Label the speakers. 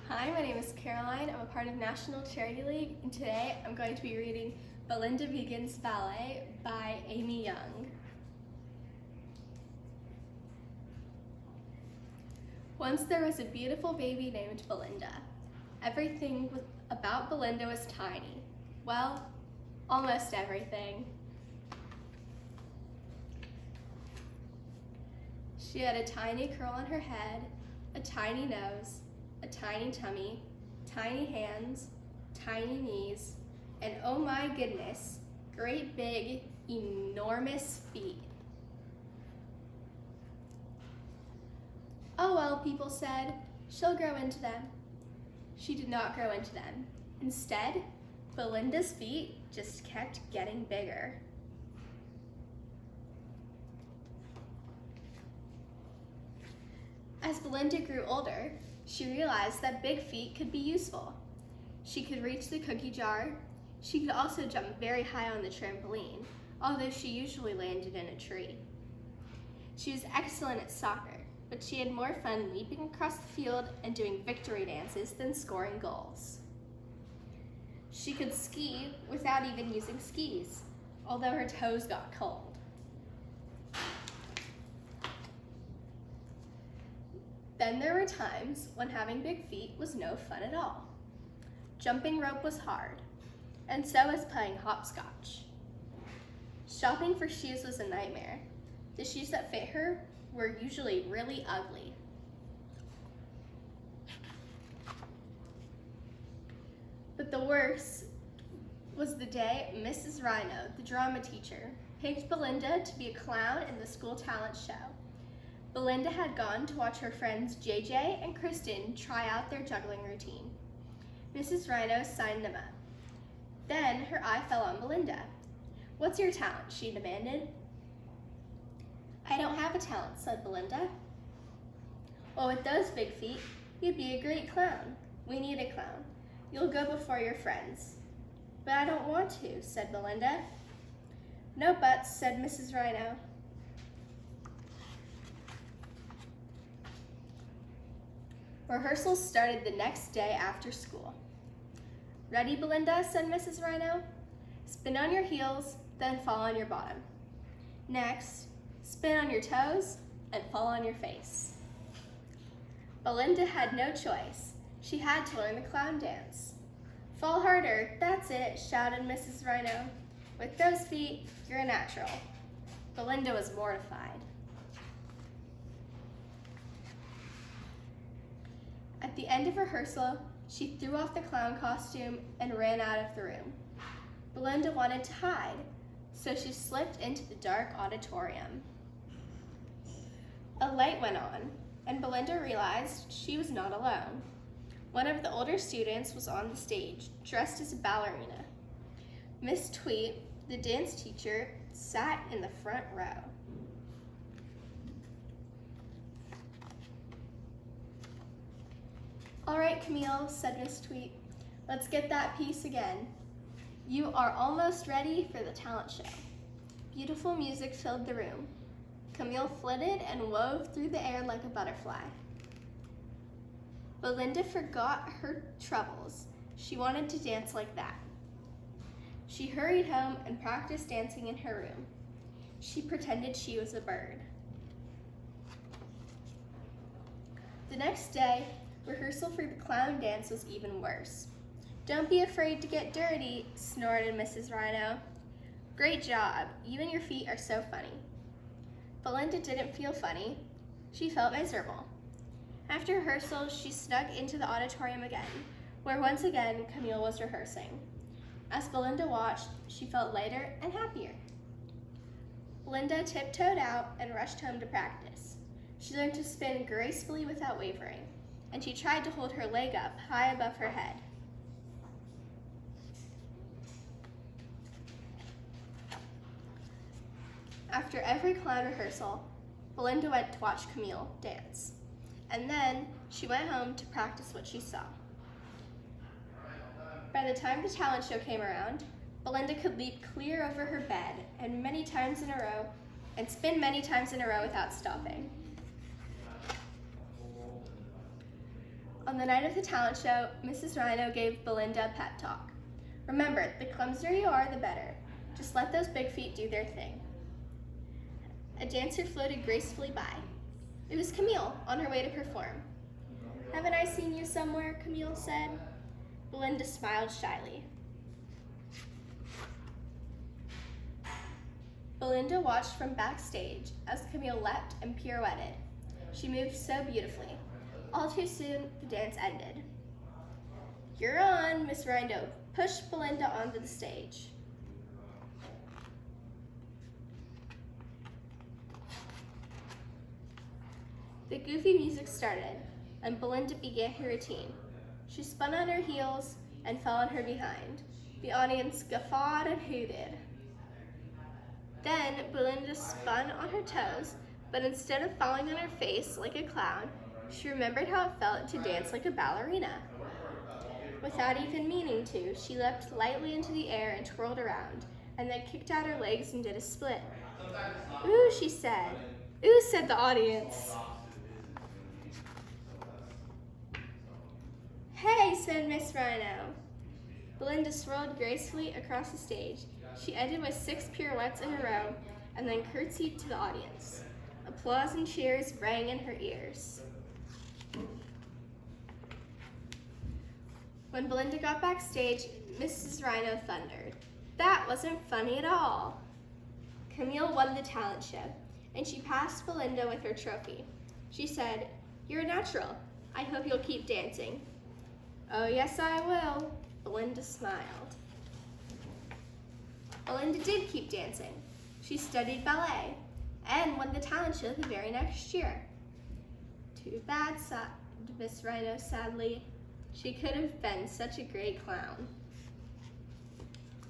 Speaker 1: Hi, my name is Caroline. I'm a part of National Charity League, and today I'm going to be reading Belinda Begins Ballet by Amy Young. Once there was a beautiful baby named Belinda. Everything about Belinda was tiny. Well, almost everything. She had a tiny curl on her head, a tiny nose, a tiny tummy, tiny hands, tiny knees, and oh my goodness, great big, enormous feet. Oh well, people said, she'll grow into them. She did not grow into them. Instead, Belinda's feet just kept getting bigger. As Belinda grew older, she realized that big feet could be useful. She could reach the cookie jar. She could also jump very high on the trampoline, although she usually landed in a tree. She was excellent at soccer, but she had more fun leaping across the field and doing victory dances than scoring goals. She could ski without even using skis, although her toes got cold. Then there were times when having big feet was no fun at all. Jumping rope was hard, and so was playing hopscotch. Shopping for shoes was a nightmare. The shoes that fit her were usually really ugly. But the worst was the day Mrs. Rhino, the drama teacher, picked Belinda to be a clown in the school talent show. Belinda had gone to watch her friends JJ and Kristen try out their juggling routine. Mrs. Rhino signed them up. Then her eye fell on Belinda. "What's your talent?" she demanded. "I don't have a talent," said Belinda. "Well, with those big feet, you'd be a great clown. We need a clown. You'll go before your friends." "But I don't want to," said Belinda. "No buts," said Mrs. Rhino. Rehearsals started the next day after school. "Ready, Belinda?" said Mrs. Rhino. "Spin on your heels, then fall on your bottom. Next, spin on your toes and fall on your face." Belinda had no choice. She had to learn the clown dance. "Fall harder, that's it," shouted Mrs. Rhino. "With those feet, you're a natural." Belinda was mortified. At the end of rehearsal, she threw off the clown costume and ran out of the room. Belinda wanted to hide, so she slipped into the dark auditorium. A light went on, and Belinda realized she was not alone. One of the older students was on the stage, dressed as a ballerina. Miss Tweet, the dance teacher, sat in the front row. "All right, Camille," said Miss Tweet. "Let's get that piece again. You are almost ready for the talent show." Beautiful music filled the room. Camille flitted and wove through the air like a butterfly. Belinda forgot her troubles. She wanted to dance like that. She hurried home and practiced dancing in her room. She pretended she was a bird. The next day, rehearsal for the clown dance was even worse. "Don't be afraid to get dirty," snorted Mrs. Rhino. "Great job, you and your feet are so funny." Belinda didn't feel funny. She felt miserable. After rehearsal, she snuck into the auditorium again, where once again Camille was rehearsing. As Belinda watched, she felt lighter and happier. Belinda tiptoed out and rushed home to practice. She learned to spin gracefully without wavering, and she tried to hold her leg up high above her head. After every clown rehearsal, Belinda went to watch Camille dance, and then she went home to practice what she saw. By the time the talent show came around, Belinda could leap clear over her bed and spin many times in a row without stopping. On the night of the talent show, Mrs. Rhino gave Belinda a pep talk. Remember, the clumsier you are, the better. Just let those big feet do their thing. A dancer floated gracefully by. It was Camille, on her way to perform. Haven't I seen you somewhere? Camille said. Belinda smiled shyly. Belinda watched from backstage as Camille leapt and pirouetted. She moved so beautifully. All too soon, the dance ended. You're on, Miss Rhino pushed Belinda onto the stage. The goofy music started, and Belinda began her routine. She spun on her heels and fell on her behind. The audience guffawed and hooted. Then Belinda spun on her toes, but instead of falling on her face like a clown, she remembered how it felt to dance like a ballerina. Without even meaning to, she leapt lightly into the air and twirled around, and then kicked out her legs and did a split. Ooh, she said. Ooh, said the audience. Hey, said Miss Rhino. Belinda swirled gracefully across the stage. She ended with 6 pirouettes in a row and then curtsied to the audience. Applause and cheers rang in her ears. When Belinda got backstage, Mrs. Rhino thundered. That wasn't funny at all. Camille won the talent show, and she passed Belinda with her trophy. She said, "You're a natural. I hope you'll keep dancing." "Oh, yes, I will," Belinda smiled. Belinda did keep dancing. She studied ballet and won the talent show the very next year. Too bad, sighed Miss Rhino sadly. She could have been such a great clown.